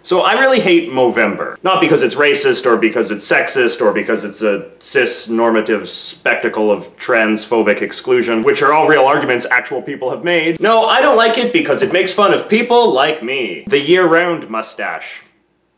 So I really hate Movember. Not because it's racist, or because it's sexist, or because it's a cis-normative spectacle of transphobic exclusion, which are all real arguments actual people have made. No, I don't like it because it makes fun of people like me. The year-round mustache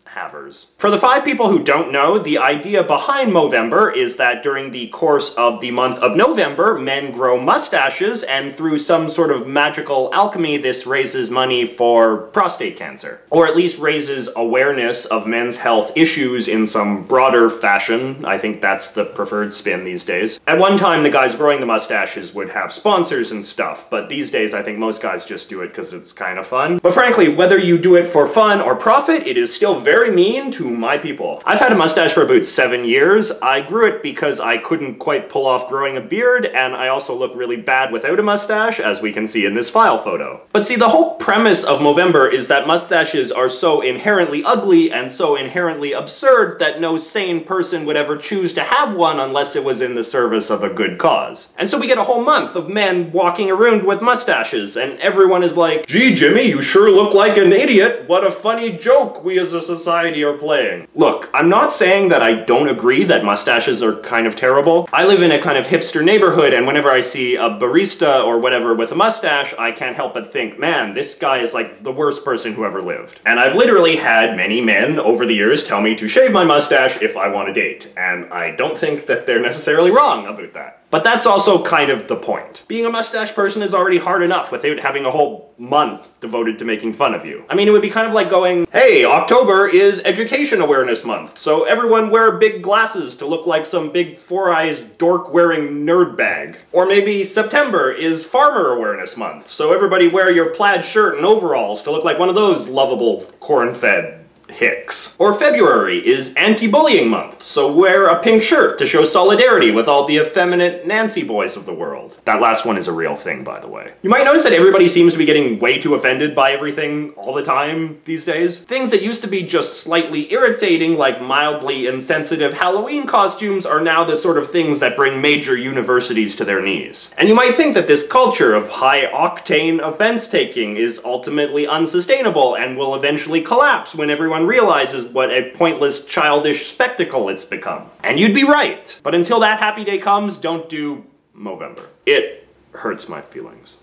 havers. For the 5 people who don't know, the idea behind Movember is that during the course of the month of November, men grow mustaches, and through some sort of magical alchemy, this raises money for prostate cancer. Or at least raises awareness of men's health issues in some broader fashion. I think that's the preferred spin these days. At one time, the guys growing the mustaches would have sponsors and stuff, but these days I think most guys just do it because it's kind of fun. But frankly, whether you do it for fun or profit, it is still very mean to my people. I've had a mustache for about 7 years. I grew it because I couldn't quite pull off growing a beard, and I also look really bad without a mustache, as we can see in this file photo. But see, the whole premise of Movember is that mustaches are so inherently ugly and so inherently absurd that no sane person would ever choose to have one unless it was in the service of a good cause. And so we get a whole month of men walking around with mustaches, and everyone is like, "Gee, Jimmy, you sure look like an idiot. What a funny joke we as a society are playing." Look, I'm not saying that I don't agree that mustaches are kind of terrible. I live in a kind of hipster neighborhood, and whenever I see a barista or whatever with a mustache, I can't help but think, man, this guy is like the worst person who ever lived. And I've literally had many men over the years tell me to shave my mustache if I want a date, and I don't think that they're necessarily wrong about that. But that's also kind of the point. Being a mustache person is already hard enough without having a whole month devoted to making fun of you. I mean, it would be kind of like going, hey, October is Education Awareness Month, so everyone wear big glasses to look like some big four-eyes dork-wearing nerd bag. Or maybe September is Farmer Awareness Month, so everybody wear your plaid shirt and overalls to look like one of those lovable corn-fed hicks. Or February is Anti-Bullying Month, so wear a pink shirt to show solidarity with all the effeminate Nancy boys of the world. That last one is a real thing, by the way. You might notice that everybody seems to be getting way too offended by everything all the time these days. Things that used to be just slightly irritating, like mildly insensitive Halloween costumes, are now the sort of things that bring major universities to their knees. And you might think that this culture of high-octane offense-taking is ultimately unsustainable and will eventually collapse when everyone realizes what a pointless, childish spectacle it's become. And you'd be right. But until that happy day comes, don't do Movember. It hurts my feelings.